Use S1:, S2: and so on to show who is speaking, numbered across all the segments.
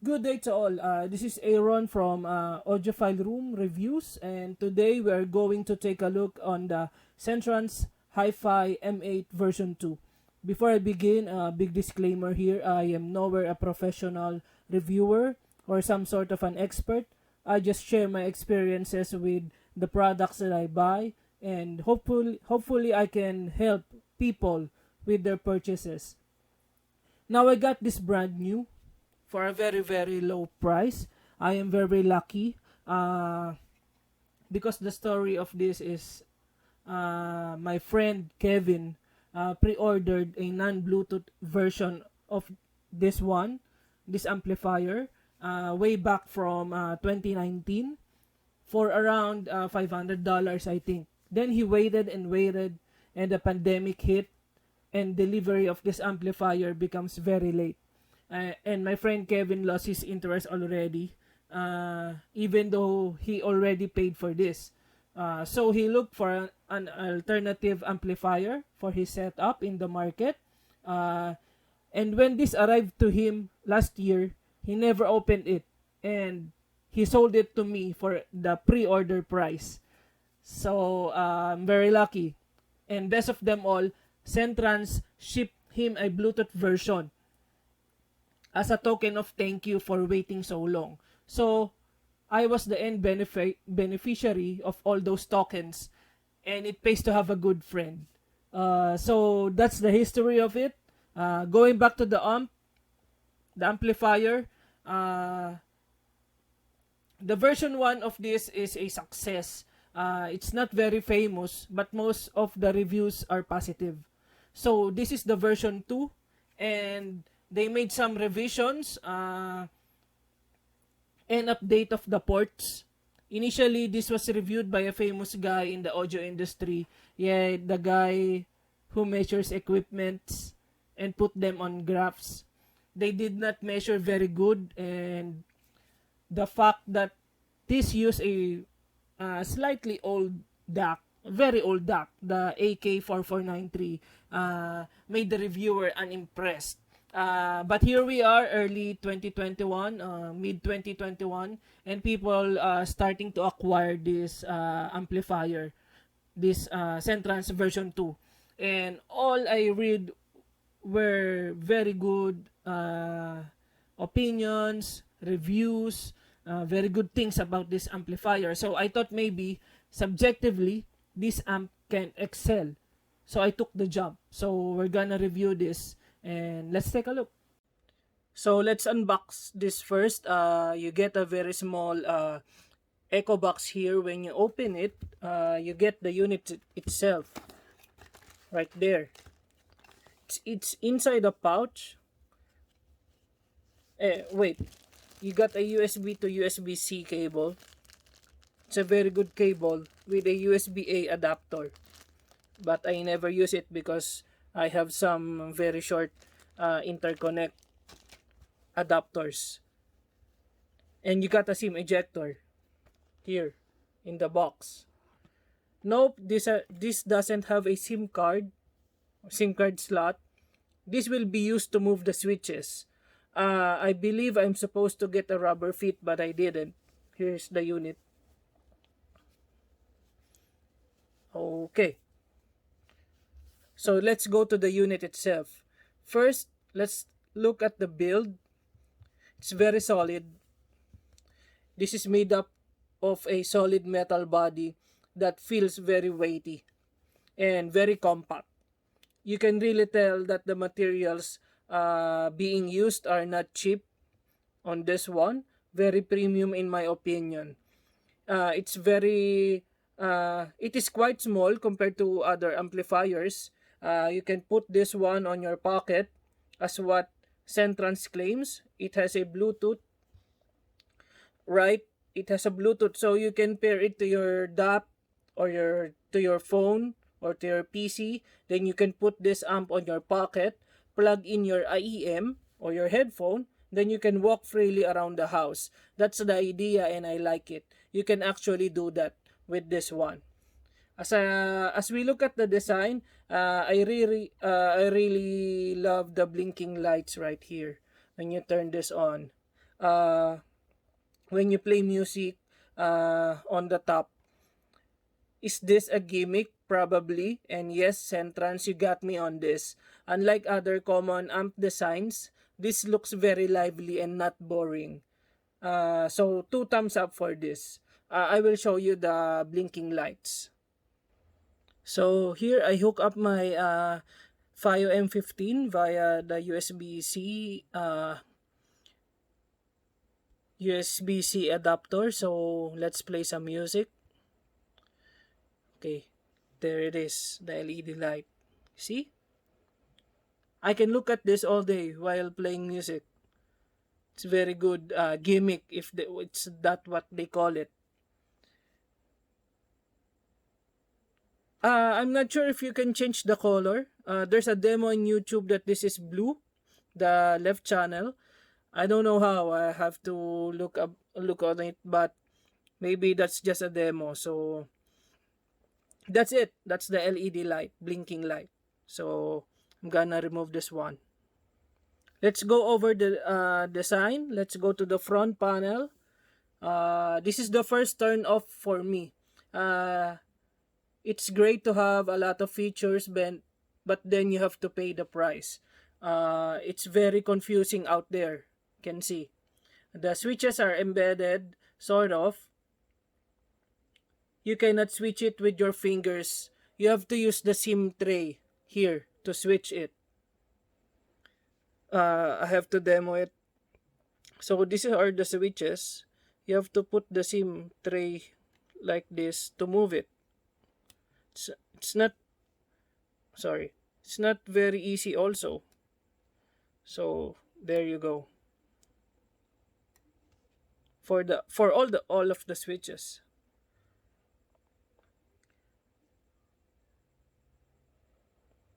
S1: Good day to all. This is Aaron from Audiophile Room Reviews, and today we are going to take a look on the Centrance Hifi M8 version 2. Before I begin, a big disclaimer here: I am nowhere a professional reviewer or some sort of an expert. I just share my experiences with the products that I buy, and hopefully I can help people with their purchases. Now I got this brand new for a very low price. I am very lucky because the story of this is my friend Kevin pre-ordered a non-Bluetooth version of this amplifier, way back from 2019 for around $500, I think. Then he waited and waited, and the pandemic hit, and delivery of this amplifier becomes very late. And my friend Kevin lost his interest already, even though he already paid for this. So he looked for an alternative amplifier for his setup in the market. And when this arrived to him last year, he never opened it, and he sold it to me for the pre-order price. So I'm very lucky. And best of them all, Centrance shipped him a Bluetooth version as a token of thank you for waiting so long. So I was the end beneficiary of all those tokens, and it pays to have a good friend. So that's the history of it. Going back to the amplifier, the version 1 of this is a success. It's not very famous, but most of the reviews are positive. So this is the version 2, and they made some revisions and update of the ports. Initially, this was reviewed by a famous guy in the audio industry. Yeah, the guy who measures equipments and put them on graphs. They did not measure very good, and the fact that this used a slightly old DAC, very old DAC, the AK4493, made the reviewer unimpressed. But here we are, early 2021, mid 2021, and people starting to acquire this amplifier, this Centrance version 2. And all I read were very good opinions, reviews, very good things about this amplifier. So I thought maybe subjectively this amp can excel. So I took the jump. So we're gonna review this, and let's take a look. So let's unbox this first. You get a very small echo box here. When you open it, you get the unit itself right there. It's inside a pouch. Wait, you got a USB to USB-C cable. It's a very good cable with a USB-A adapter, but I never use it because I have some very short interconnect adapters. And you got a SIM ejector here in the box. Nope, this doesn't have a SIM card slot. This will be used to move the switches. I believe I'm supposed to get a rubber fit, but I didn't. Here's the unit. Okay. So let's go to the unit itself. First, let's look at the build. It's very solid. This is made up of a solid metal body that feels very weighty and very compact. You can really tell that the materials being used are not cheap on this one. Very premium in my opinion. It is quite small compared to other amplifiers. You can put this one on your pocket, as what Centrance claims. It has a Bluetooth, right? It has a Bluetooth, so you can pair it to your DAP or to your phone or to your PC. Then you can put this amp on your pocket, plug in your IEM or your headphone, then you can walk freely around the house. That's the idea, and I like it. You can actually do that with this one. As we look at the design, I really love the blinking lights right here when you turn this on. uh, when you play music on the top. Is this a gimmick? Probably. And yes, Centrance, you got me on this. Unlike other common amp designs, this looks very lively and not boring. So 2 thumbs up for this. I will show you the blinking lights. So here I hook up my Fi M15 via the USB-C adapter. So let's play some music. Okay, there it is, the LED light. See? I can look at this all day while playing music. It's very good gimmick if it's that what they call it. I'm not sure if you can change the color. There's a demo on YouTube that this is blue, the left channel. I don't know how. I have to look on it, but maybe that's just a demo. So that's it. That's the LED light, blinking light. So I'm gonna remove this one. Let's go over the design. Let's go to the front panel. This is the first turn off for me. It's great to have a lot of features, but then you have to pay the price. It's very confusing out there. You can see the switches are embedded, sort of. You cannot switch it with your fingers. You have to use the SIM tray here to switch it. I have to demo it. So these are the switches. You have to put the SIM tray like this to move it. It's not, sorry, it's not very easy also. So there you go. For all of the switches.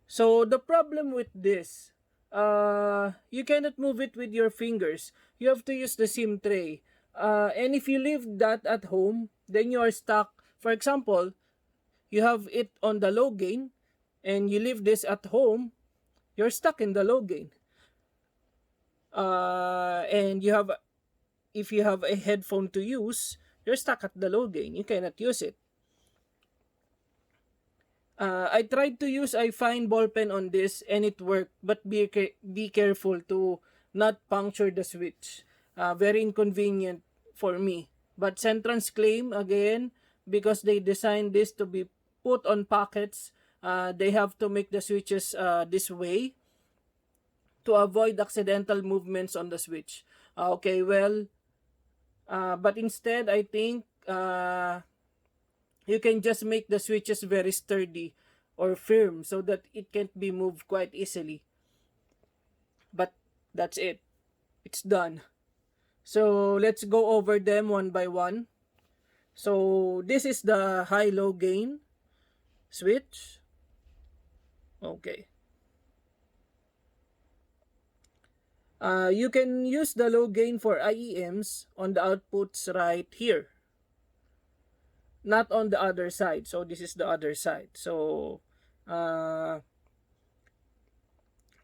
S1: So the problem with this, you cannot move it with your fingers. You have to use the SIM tray. And if you leave that at home, then you are stuck. For example, you have it on the low gain, and you leave this at home, you're stuck in the low gain. And if you have a headphone to use, you're stuck at the low gain. You cannot use it. I tried to use a fine ball pen on this and it worked, but be careful to not puncture the switch. Very inconvenient for me. But Centrance claim again, because they designed this to be put on pockets, they have to make the switches this way to avoid accidental movements on the switch. Okay, well, but instead I think you can just make the switches very sturdy or firm so that it can't be moved quite easily. But that's it. It's done. So let's go over them one by one. So this is the high-low gain switch. Okay. You can use the low gain for IEMs on the outputs right here, not on the other side. So this is the other side. So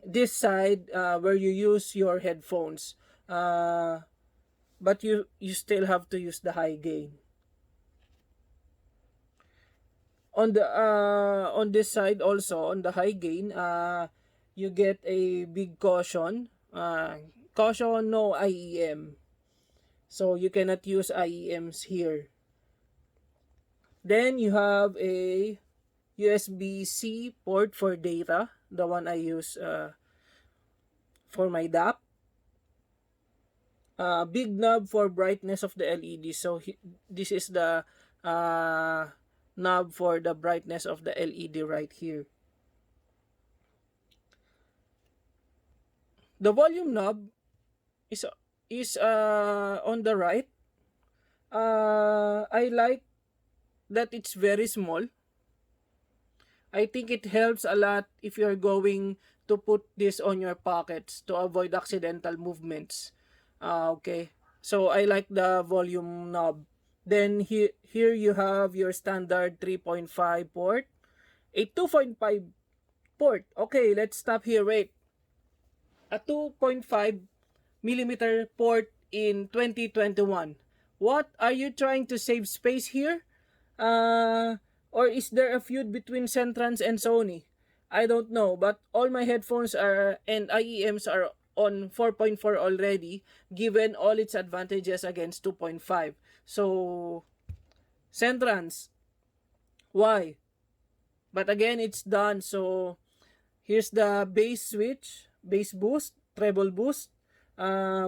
S1: this side where you use your headphones, but you still have to use the high gain. On the on this side also, on the high gain, you get a big caution. Caution, no IEM. So you cannot use IEMs here. Then you have a USB-C port for data, the one I use for my DAP. Big knob for brightness of the LED. So this is the knob for the brightness of the LED right here. The volume knob is on the right. I like that it's very small. I think it helps a lot if you're going to put this on your pockets to avoid accidental movements. Okay, so I like the volume knob. Then here you have your standard 3.5 port, a 2.5 port. Okay, let's stop here. Wait, a 2.5 millimeter port in 2021. What, are you trying to save space here? Or is there a feud between Centrance and Sony? I don't know, but all my headphones are and IEMs are on 4.4 already, given all its advantages against 2.5. So, Centrance, why? But again, it's done. So, here's the bass switch, bass boost, treble boost,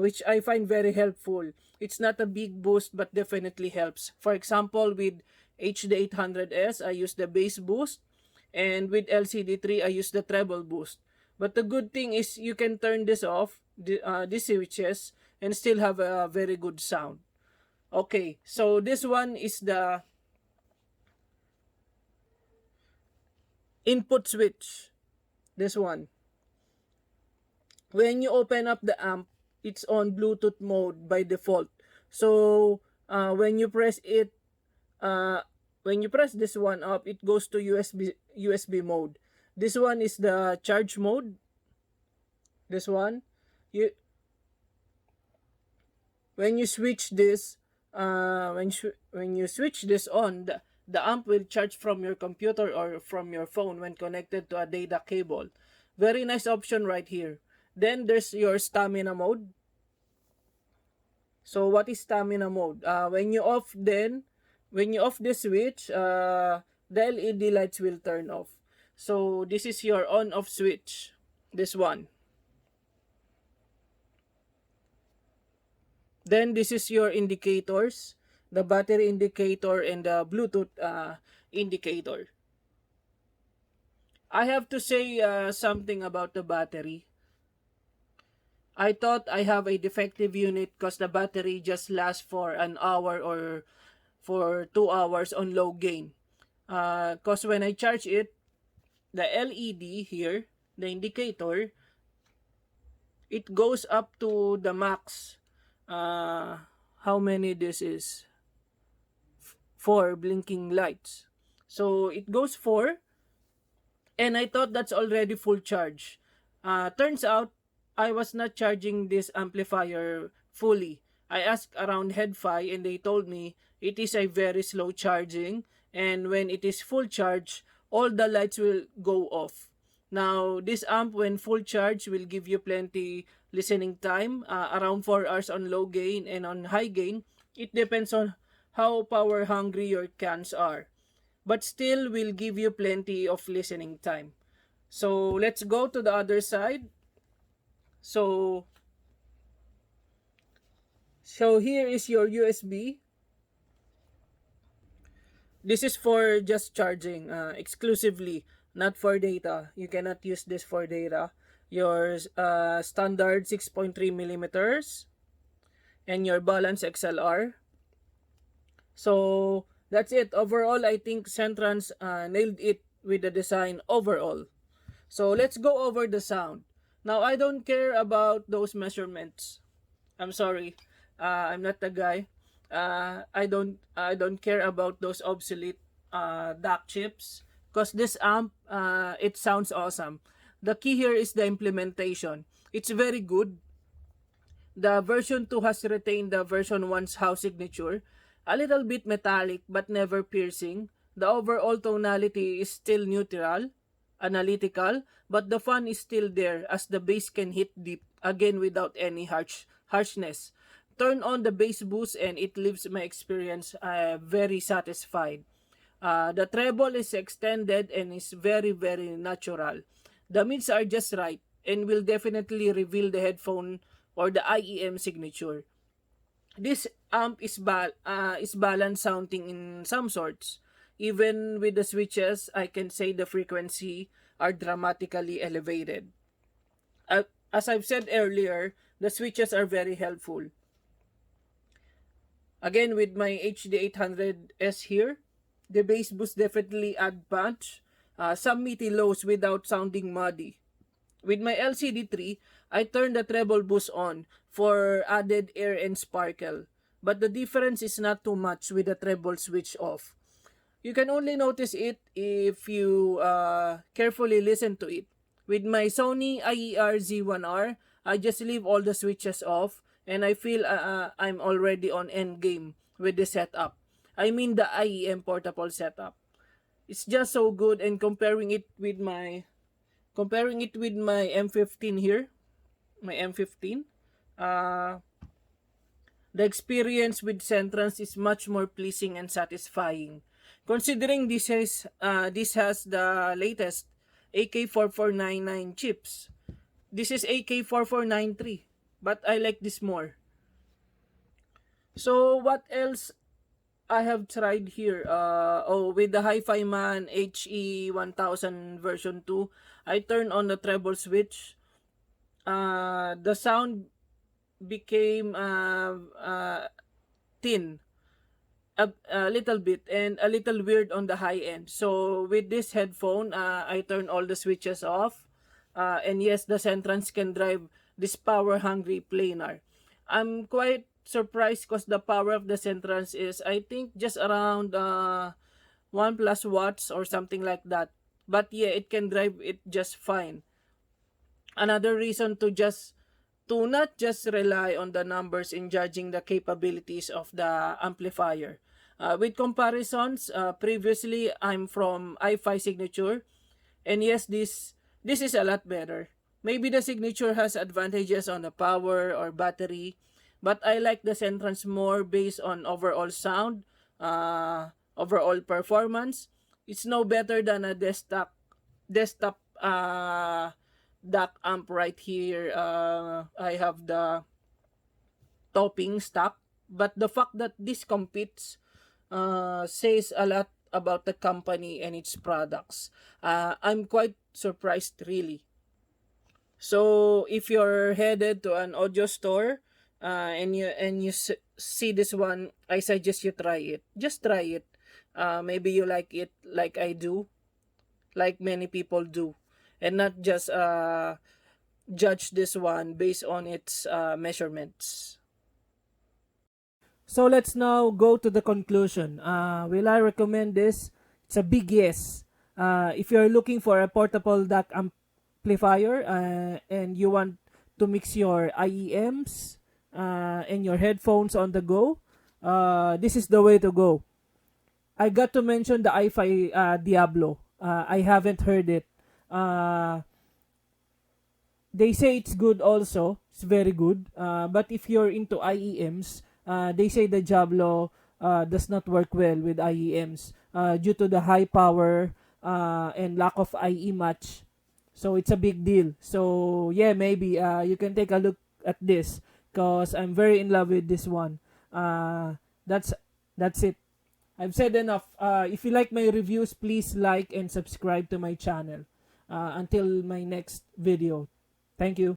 S1: which I find very helpful. It's not a big boost, but definitely helps. For example, with HD800S, I use the bass boost, and with LCD3, I use the treble boost. But the good thing is you can turn this off, these switches, and still have a very good sound. Okay, so this one is the input switch. This one. When you open up the amp, it's on Bluetooth mode by default. So when you press it, when you press this one up, it goes to USB mode. This one is the charge mode. This one, when you switch this, when you switch this on, the amp will charge from your computer or from your phone when connected to a data cable. Very nice option right here. Then there's your stamina mode. So what is stamina mode? When you off this switch, the LED lights will turn off. So this is your on-off switch. This one. Then this is your indicators, the battery indicator and the Bluetooth indicator. I have to say something about the battery. I thought I have a defective unit because the battery just lasts for an hour or for 2 hours on low gain. Because when I charge it, the LED here, the indicator, it goes up to the max. How many this is? 4 blinking lights. So it goes 4, and I thought that's already full charge. Turns out I was not charging this amplifier fully. I asked around HeadFi and they told me it is a very slow charging, and when it is full charge, all the lights will go off. Now, this amp when full charge will give you plenty listening time, around 4 hours on low gain, and on high gain, it depends on how power hungry your cans are. But still will give you plenty of listening time. So, let's go to the other side. So here is your USB. This is for just charging exclusively, not for data. You cannot use this for data. Your standard 6.3 millimeters and your balance XLR. So that's it. Overall, I think Centrance nailed it with the design overall. So let's go over the sound. Now, I don't care about those measurements. I'm sorry. I'm not the guy. I don't care about those obsolete DAC chips, because this amp it sounds awesome. The key here is the implementation. It's very good. The version 2 has retained the version 1's house signature. A little bit metallic but never piercing. The overall tonality is still neutral, analytical, but the fun is still there as the bass can hit deep, again without any harshness. Turn on the bass boost and it leaves my experience very satisfied. The treble is extended and is very, very natural. The mids are just right and will definitely reveal the headphone or the IEM signature. This amp is balanced sounding in some sorts. Even with the switches, I can say the frequency are dramatically elevated. As I've said earlier, the switches are very helpful. Again, with my HD800S here, the bass boost definitely add punch. Some meaty lows without sounding muddy. With my LCD3, I turned the treble boost on for added air and sparkle. But the difference is not too much with the treble switch off. You can only notice it if you carefully listen to it. With my Sony IER Z1R, I just leave all the switches off and I feel I'm already on end game with the setup. I mean the IEM portable setup. It's just so good, and comparing it with my M15 here, my M15, uh, the experience with Centrance is much more pleasing and satisfying. Considering this has the latest AK4499 chips. This is AK4493, but I like this more. So what else I have tried here? With the Hi-Fi Man HE1000 version 2, I turned on the treble switch. The sound became thin, a little bit, and a little weird on the high end. So with this headphone, I turn all the switches off. And yes, the Centrance can drive this power-hungry planar. I'm quite surprised because the power of the Centrance is, I think, just around 1 plus watts or something like that. But yeah, it can drive it just fine. Another reason to not just rely on the numbers in judging the capabilities of the amplifier. With comparisons, previously I'm from i5 Signature, and yes, this is a lot better. Maybe the Signature has advantages on the power or battery, but I like the Centrance more based on overall sound, overall performance. It's no better than a desktop DAC amp right here. I have the topping stock, but the fact that this competes says a lot about the company and its products. I'm quite surprised, really. So if you're headed to an audio store and you see this one, I suggest you try it. Just try it. Maybe you like it like I do, like many people do, and not just judge this one based on its measurements. So let's now go to the conclusion. Will I recommend this? It's a big yes. If you're looking for a portable DAC amplifier and you want to mix your IEMs and your headphones on the go, this is the way to go. I got to mention the i5 Diablo. I haven't heard it. Uh, they say it's good also. It's very good. But if you're into IEMs, they say the Diablo does not work well with IEMs due to the high power and lack of IE match. So it's a big deal. So yeah, maybe you can take a look at this because I'm very in love with this one. That's that's it. I've said enough. If you like my reviews, please like and subscribe to my channel. Until my next video. Thank you.